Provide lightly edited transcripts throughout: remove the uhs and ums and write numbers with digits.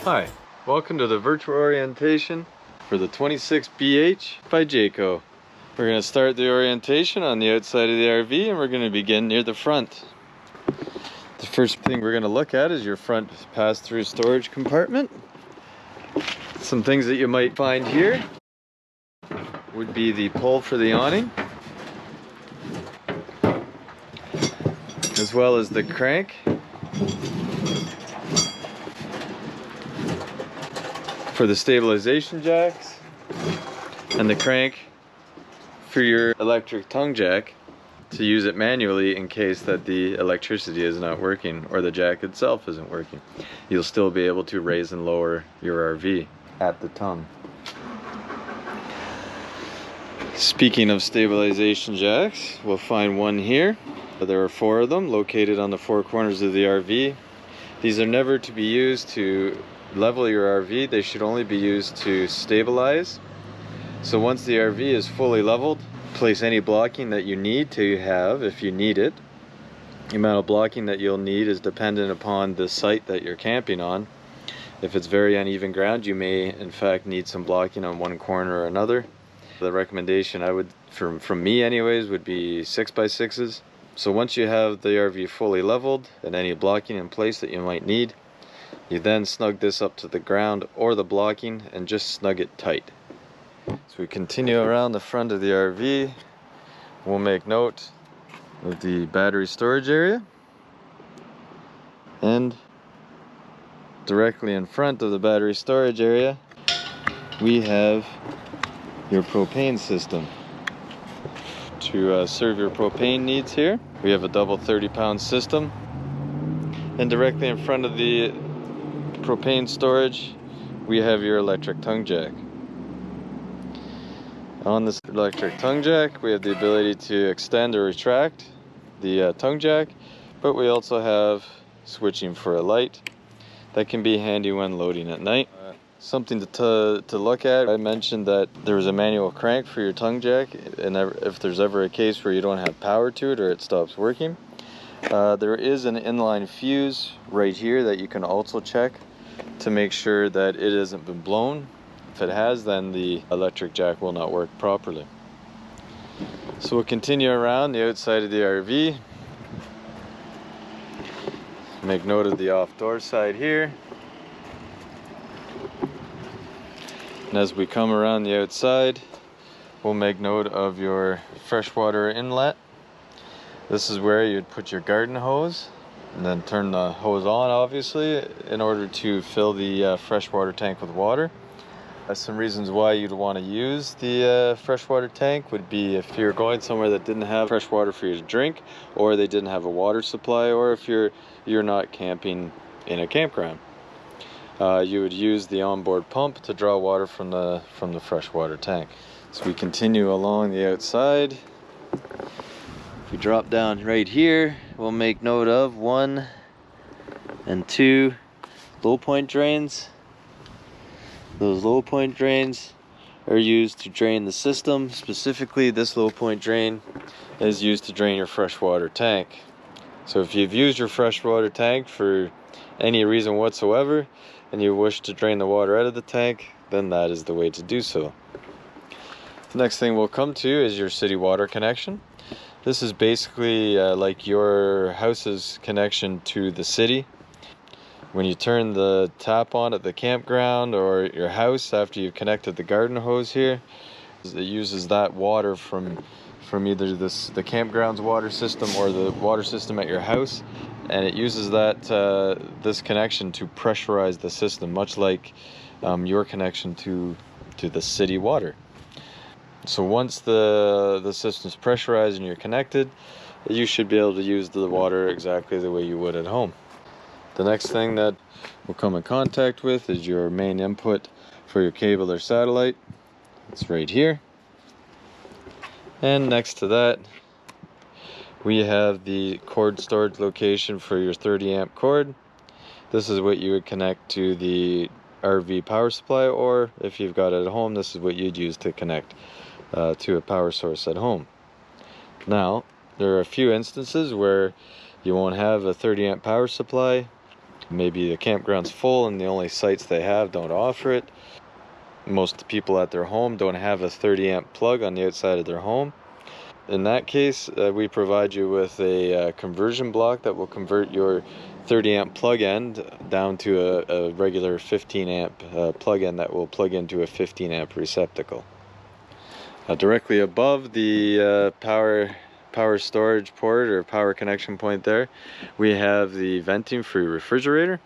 Hi, welcome to the virtual orientation for the 26BH by Jayco. We're going to start the orientation on the outside of the RV and we're going to begin near the front. The first thing we're going to look at is your front pass-through storage compartment. Some things that you might find here would be the pole for the awning, as well as the crank for the stabilization jacks, and the crank for your electric tongue jack to use it manually in case that the electricity is not working or the jack itself isn't working. You'll still be able to raise and lower your RV at the tongue. Speaking of stabilization jacks, we'll find one here. There are 4 of them located on the 4 corners of the RV. These are never to be used to level your RV. They should only be used to stabilize. So once the RV is fully leveled, place any blocking that you need to have if you need it. The amount of blocking that you'll need is dependent upon the site that you're camping on. If it's very uneven ground, you may in fact need some blocking on one corner or another. The recommendation I would, from me anyways, would be 6x6s. So once you have the RV fully leveled and any blocking in place that you might need, you then snug this up to the ground or the blocking and just snug it tight. So we continue around the front of the RV. We'll make note of the battery storage area, and directly in front of the battery storage area we have your propane system. To serve your propane needs here, we have a double 30-pound system, and directly in front of the propane storage we have your electric tongue jack. On this electric tongue jack we have the ability to extend or retract the tongue jack, but we also have switching for a light that can be handy when loading at night. Something to look at, I mentioned that there is a manual crank for your tongue jack, and if there's ever a case where you don't have power to it or it stops working, there is an inline fuse right here that you can also check to make sure that it hasn't been blown. If it has, then the electric jack will not work properly. So we'll continue around the outside of the RV. Make note of the off-door side here. And as we come around the outside, we'll make note of your freshwater inlet. This is where you'd put your garden hose and then turn the hose on, obviously, in order to fill the freshwater tank with water. Some reasons why you'd want to use the freshwater tank would be if you're going somewhere that didn't have fresh water for you to drink, or they didn't have a water supply, or if you're not camping in a campground. You would use the onboard pump to draw water from the freshwater tank. So we continue along the outside. If we drop down right here, we'll make note of 1 and 2 low point drains. Those low point drains are used to drain the system. Specifically, this low point drain is used to drain your freshwater tank. So if you've used your freshwater tank for any reason whatsoever and you wish to drain the water out of the tank, then that is the way to do so. The next thing we'll come to is your city water connection. This is basically like your house's connection to the city. When you turn the tap on at the campground or your house after you've connected the garden hose here, it uses that water from either the campground's water system or the water system at your house, and it uses that this connection to pressurize the system, much like your connection to the city water. So once the system's pressurized and you're connected, you should be able to use the water exactly the way you would at home. The next thing that we'll come in contact with is your main input for your cable or satellite. It's right here. And next to that, we have the cord storage location for your 30 amp cord. This is what you would connect to the RV power supply, or if you've got it at home, this is what you'd use to connect to a power source at home. Now, there are a few instances where you won't have a 30 amp power supply, Maybe the campground's full and the only sites they have don't offer it. Most people at their home don't have a 30 amp plug on the outside of their home. In that case, we provide you with a conversion block that will convert your 30 amp plug end down to a regular 15 amp plug end that will plug into a 15 amp receptacle. Directly above the power storage port or power connection point there, we have the venting for your refrigerator.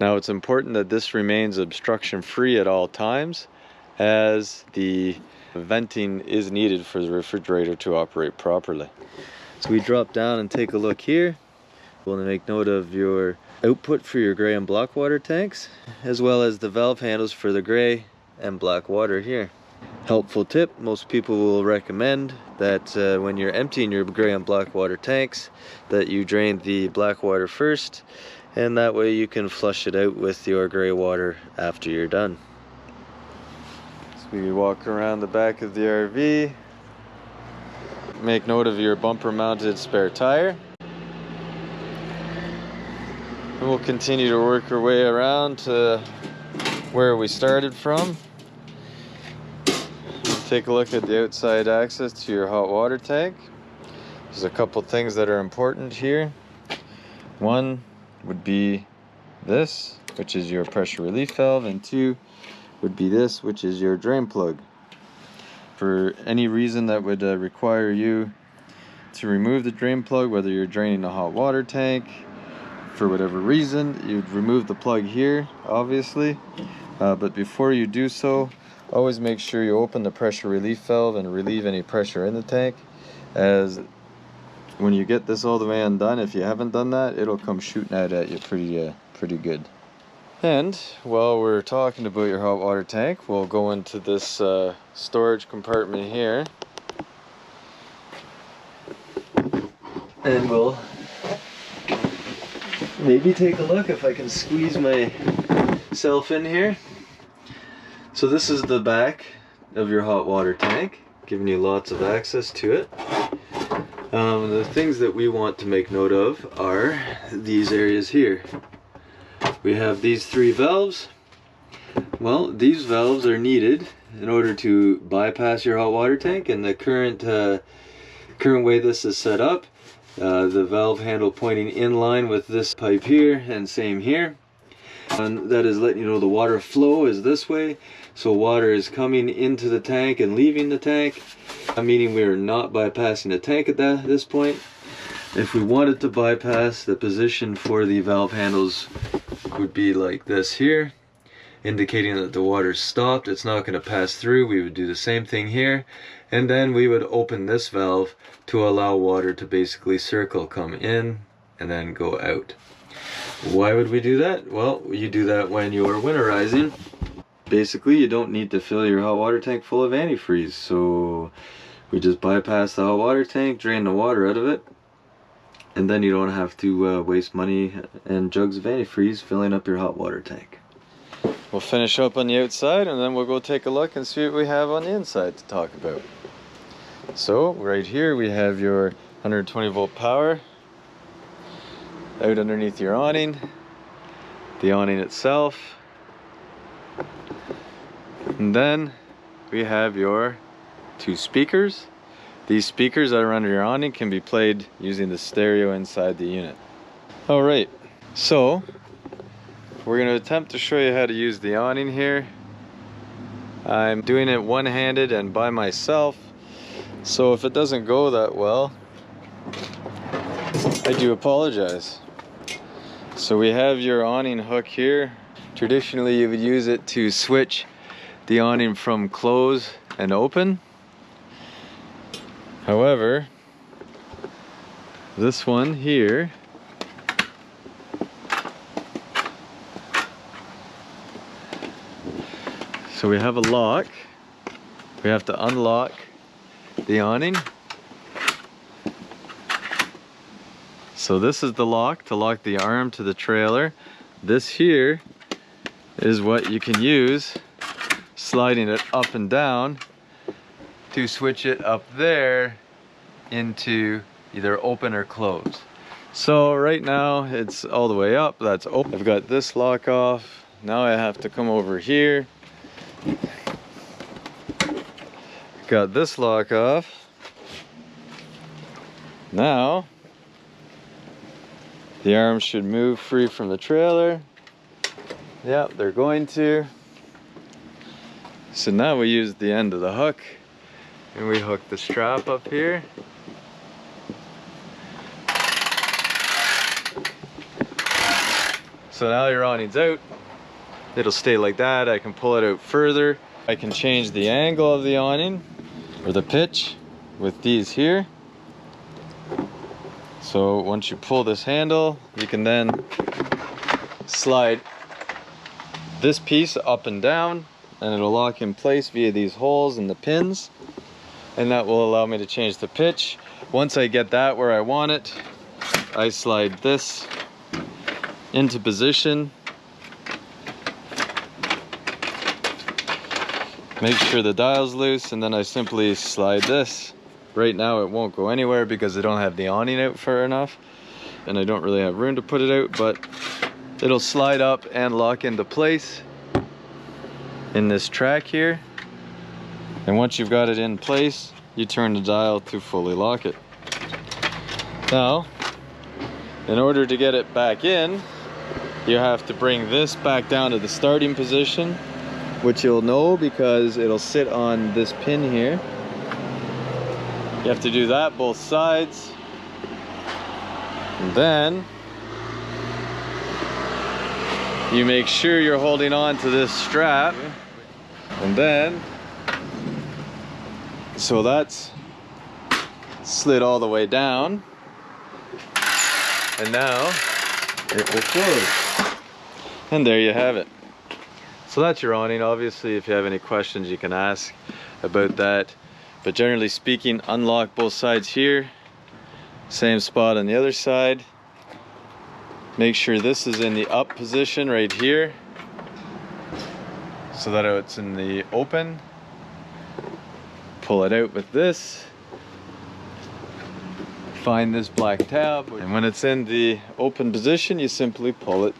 Now it's important that this remains obstruction free at all times, as the venting is needed for the refrigerator to operate properly. So we drop down and take a look here. We'll make note of your output for your gray and black water tanks, as well as the valve handles for the gray and black water here. Helpful tip, most people will recommend that when you're emptying your gray and black water tanks, that you drain the black water first, and that way you can flush it out with your gray water after you're done. So we walk around the back of the RV, make note of your bumper mounted spare tire, and we'll continue to work our way around to where we started from. Take a look at the outside access to your hot water tank. There's a couple things that are important here. One would be this, which is your pressure relief valve, and two would be this, which is your drain plug. For any reason that would require you to remove the drain plug, whether you're draining a hot water tank, for whatever reason, you'd remove the plug here, obviously. But before you do so, always make sure you open the pressure relief valve and relieve any pressure in the tank, as when you get this all the way undone, if you haven't done that, it'll come shooting out at you pretty good. And while we're talking about your hot water tank, we'll go into this storage compartment here, and we'll maybe take a look if I can squeeze myself in here. So this is the back of your hot water tank, giving you lots of access to it. The things that we want to make note of are these areas here. We have these three valves. Well, these valves are needed in order to bypass your hot water tank, and the current way this is set up, the valve handle pointing in line with this pipe here, and same here. And that is letting you know the water flow is this way. So water is coming into the tank and leaving the tank, meaning we are not bypassing the tank at this point. If we wanted to bypass, the position for the valve handles would be like this here, indicating that the water's stopped, it's not going to pass through. We would do the same thing here, and then we would open this valve to allow water to basically circle, come in and then go out. Why would we do that? Well, you do that when you're winterizing. Basically, you don't need to fill your hot water tank full of antifreeze, so we just bypass the hot water tank, drain the water out of it, and then you don't have to waste money and jugs of antifreeze filling up your hot water tank. We'll finish up on the outside, and then we'll go take a look and see what we have on the inside to talk about. So right here we have your 120 volt power out underneath your awning, the awning itself, and then we have your two speakers. These speakers that are under your awning can be played using the stereo inside the unit. Alright, so we're going to attempt to show you how to use the awning here. I'm doing it one-handed and by myself, so if it doesn't go that well, I do apologize. So we have your awning hook here. Traditionally you would use it to switch the awning from close and open. However, this one here so we have a lock. We have to unlock the awning. So this is the lock to lock the arm to the trailer. This here is what you can use, sliding it up and down to switch it up there into either open or close. So right now it's all the way up, that's open. I've got this lock off. Now I have to come over here. Got this lock off. Now the arms should move free from the trailer. Yep, they're going to. So now we use the end of the hook and we hook the strap up here. So now your awning's out. It'll stay like that. I can pull it out further. I can change the angle of the awning or the pitch with these here. So once you pull this handle, you can then slide this piece up and down and it'll lock in place via these holes and the pins, and that will allow me to change the pitch. Once I get that where I want it, I slide this into position, make sure the dial's loose, and then I simply slide this. Right now it won't go anywhere because I don't have the awning out far enough and I don't really have room to put it out, but it'll slide up and lock into place in this track here. And once you've got it in place, you turn the dial to fully lock it. Now, in order to get it back in, you have to bring this back down to the starting position, which you'll know because it'll sit on this pin here. You have to do that both sides. And then you make sure you're holding on to this strap. And then, so that's slid all the way down. And now it will close. And there you have it. So that's your awning. Obviously, if you have any questions, you can ask about that. But generally speaking, unlock both sides here. Same spot on the other side. Make sure this is in the up position right here, so that it's in the open. Pull it out with this. Find this black tab, and when it's in the open position, you simply pull it.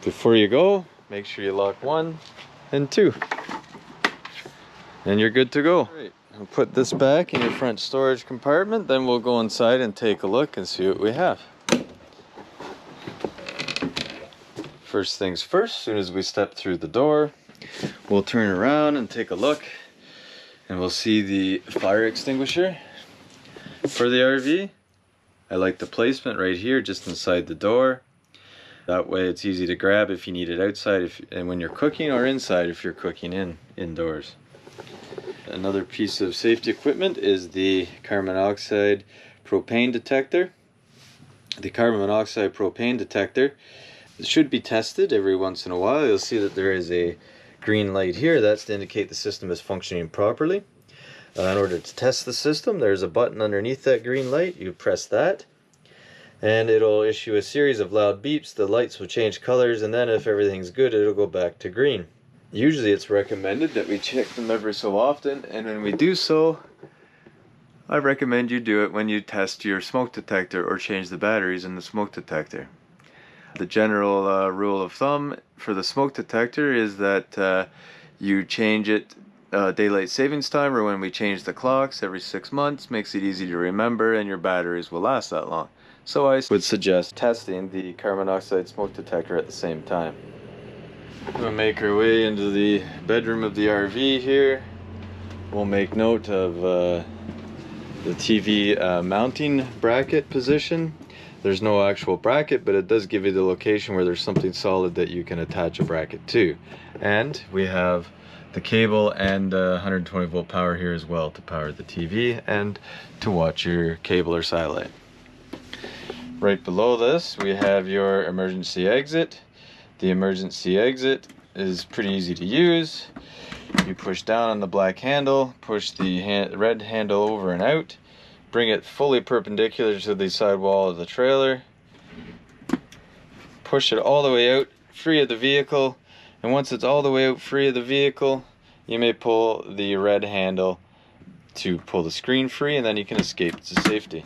Before you go, make sure you lock 1 and 2. And you're good to go. Right. I'll put this back in your front storage compartment, then we'll go inside and take a look and see what we have. First things first, as soon as we step through the door, we'll turn around and take a look, and we'll see the fire extinguisher for the RV. I like the placement right here, just inside the door. That way it's easy to grab if you need it outside, and when you're cooking, or inside if you're cooking indoors. Another piece of safety equipment is the carbon monoxide propane detector. The carbon monoxide propane detector should be tested every once in a while. You'll see that there is a green light here. That's to indicate the system is functioning properly. In order to test the system, there's a button underneath that green light. You press that, and it'll issue a series of loud beeps. The lights will change colors, and then if everything's good, it'll go back to green. Usually it's recommended that we check them every so often, and when we do so, I recommend you do it when you test your smoke detector or change the batteries in the smoke detector. The general rule of thumb for the smoke detector is that you change it daylight savings time, or when we change the clocks every 6 months. Makes it easy to remember, and your batteries will last that long. So I would suggest testing the carbon monoxide smoke detector at the same time. We'll make our way into the bedroom of the RV here. We'll make note of the TV mounting bracket position. There's no actual bracket, but it does give you the location where there's something solid that you can attach a bracket to. And we have the cable and 120 volt power here as well to power the TV and to watch your cable or satellite. Right below this, we have your emergency exit. The emergency exit is pretty easy to use. You push down on the black handle, push the red handle over and out, bring it fully perpendicular to the sidewall of the trailer, push it all the way out, free of the vehicle, and once it's all the way out free of the vehicle, you may pull the red handle to pull the screen free, and then you can escape to safety.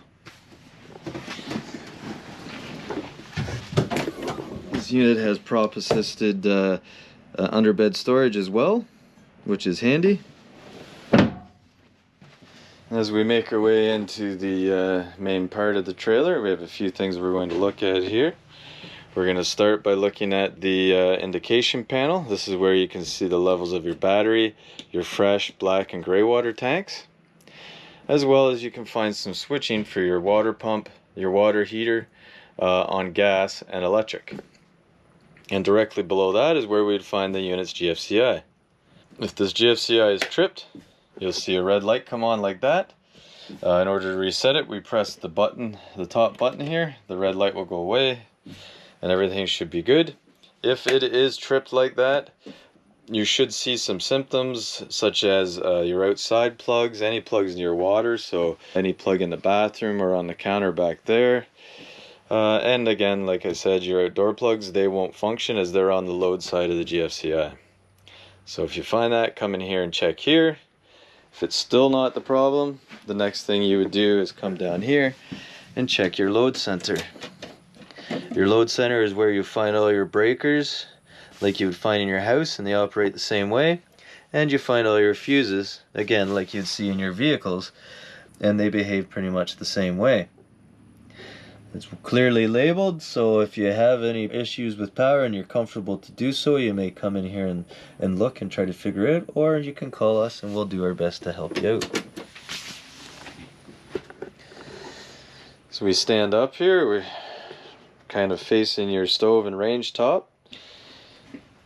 This unit has prop assisted underbed storage as well, which is handy. As we make our way into the main part of the trailer, we have a few things we're going to look at here. We're going to start by looking at the indication panel. This is where you can see the levels of your battery, your fresh, black, and gray water tanks, as well as you can find some switching for your water pump, your water heater on gas and electric. And directly below that is where we'd find the unit's Gfci. If this Gfci is tripped, you'll see a red light come on like that. In order to reset it, we press the button, the top button here. The red light will go away and everything should be good. If it is tripped like that, you should see some symptoms such as your outside plugs, any plugs in your water, so any plug in the bathroom or on the counter back there. And again, like I said, your outdoor plugs, they won't function as they're on the load side of the Gfci. So if you find that, come in here and check here. If it's still not the problem, the next thing you would do is come down here and check your load center. Your load center is where you find all your breakers, like you would find in your house, and they operate the same way. And you find all your fuses, again, like you'd see in your vehicles, and they behave pretty much the same way. It's clearly labeled, so if you have any issues with power and you're comfortable to do so, you may come in here and look and try to figure it out, or you can call us and we'll do our best to help you out. So we stand up here, we're kind of facing your stove and range top.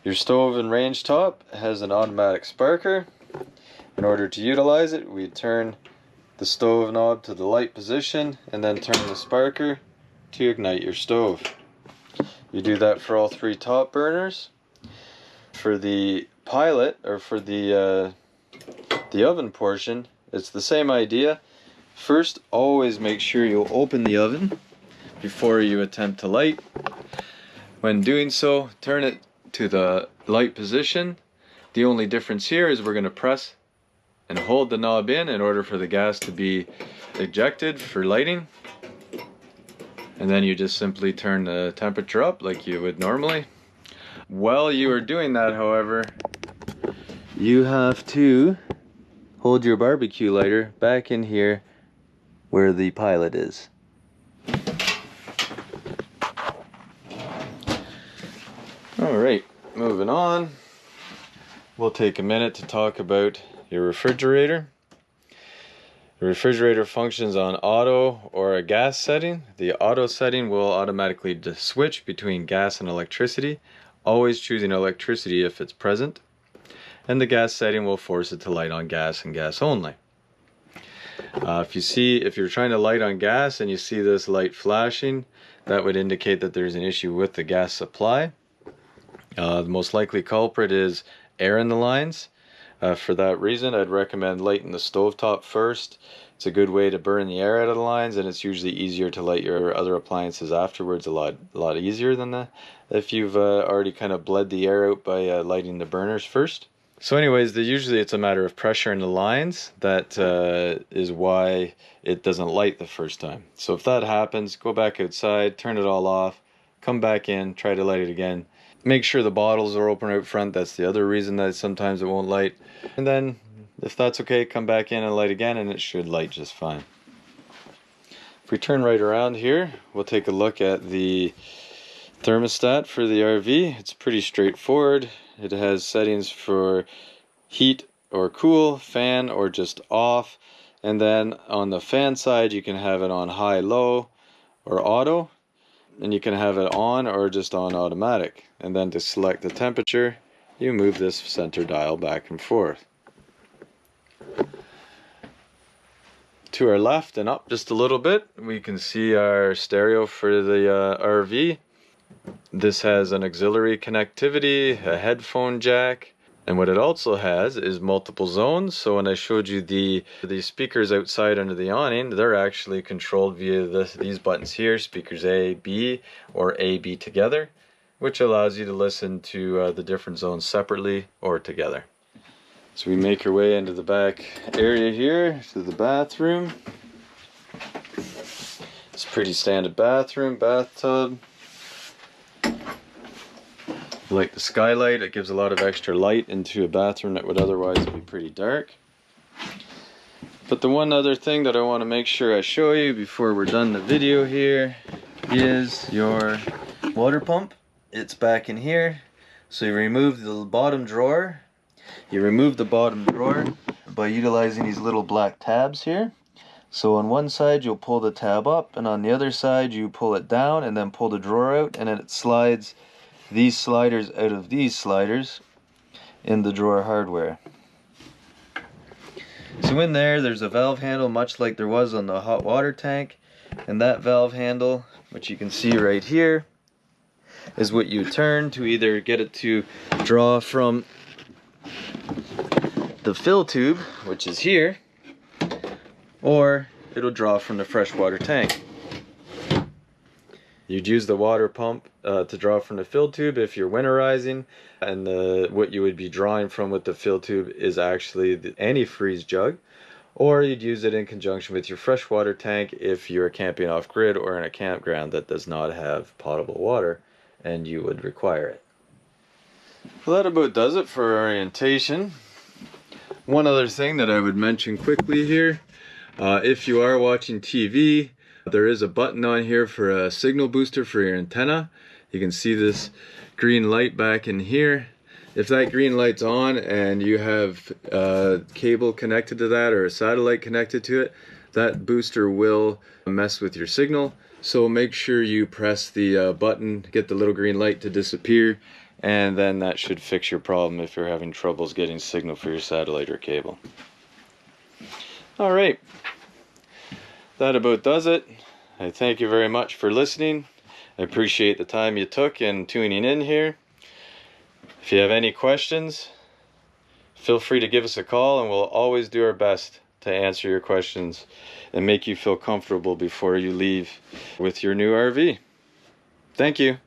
Your stove and range top has an automatic sparker. In order to utilize it, we turn the stove knob to the light position and then turn the sparker to ignite your stove. You do that for all three top burners. For the pilot, or for the oven portion, it's the same idea. First, always make sure you open the oven before you attempt to light. When doing so, turn it to the light position. The only difference here is we're going to press and hold the knob in order for the gas to be ejected for lighting. And then you just simply turn the temperature up like you would normally. While you are doing that, however, you have to hold your barbecue lighter back in here where the pilot is. Alright, moving on. We'll take a minute to talk about your refrigerator. The refrigerator functions on auto or a gas setting. The auto setting will automatically switch between gas and electricity, always choosing electricity if it's present. And the gas setting will force it to light on gas and gas only. If you're trying to light on gas and you see this light flashing, that would indicate that there's an issue with the gas supply. The most likely culprit is air in the lines. For that reason, I'd recommend lighting the stovetop first. It's a good way to burn the air out of the lines, and it's usually easier to light your other appliances afterwards, a lot easier than that if you've already kind of bled the air out by lighting the burners first. So anyways, usually it's a matter of pressure in the lines. That is why it doesn't light the first time. So if that happens, go back outside, turn it all off, come back in, try to light it again. Make sure the bottles are open out front. That's the other reason that sometimes it won't light. And then, if that's okay, come back in and light again, and it should light just fine. If we turn right around here, we'll take a look at the thermostat for the RV. It's pretty straightforward. It has settings for heat or cool, fan or just off. And then on the fan side, you can have it on high, low, or auto. And you can have it on or just on automatic. And then to select the temperature, you move this center dial back and forth. To our left and up just a little bit, we can see our stereo for the RV. This has an auxiliary connectivity, a headphone jack, and what it also has is multiple zones. So when I showed you the speakers outside under the awning, they're actually controlled via these buttons here, speakers A, B, or A, B together, which allows you to listen to the different zones separately or together. So we make our way into the back area here to the bathroom. It's a pretty standard bathroom, bathtub. Like the skylight, it gives a lot of extra light into a bathroom that would otherwise be pretty dark. But the one other thing that I want to make sure I show you before we're done the video here is your water pump. It's back in here. So you remove the bottom drawer. You remove the bottom drawer by utilizing these little black tabs here. So on one side you'll pull the tab up, and on the other side you pull it down and then pull the drawer out, and then it slides these sliders out of these sliders in the drawer hardware. So in there's a valve handle much like there was on the hot water tank, and that valve handle, which you can see right here, is what you turn to either get it to draw from the fill tube, which is here, or it'll draw from the freshwater tank. You'd use the water pump to draw from the fill tube if you're winterizing, and what you would be drawing from with the fill tube is actually the antifreeze jug, or you'd use it in conjunction with your freshwater tank if you're camping off grid or in a campground that does not have potable water and you would require it. Well, that about does it for orientation. One other thing that I would mention quickly here, if you are watching TV, there is a button on here for a signal booster for your antenna. You can see this green light back in here. If that green light's on and you have a cable connected to that or a satellite connected to it, that booster will mess with your signal. So make sure you press the button, get the little green light to disappear, and then that should fix your problem if you're having troubles getting signal for your satellite or cable. Alright, that about does it. I thank you very much for listening. I appreciate the time you took in tuning in here. If you have any questions, feel free to give us a call, and we'll always do our best to answer your questions and make you feel comfortable before you leave with your new RV. Thank you.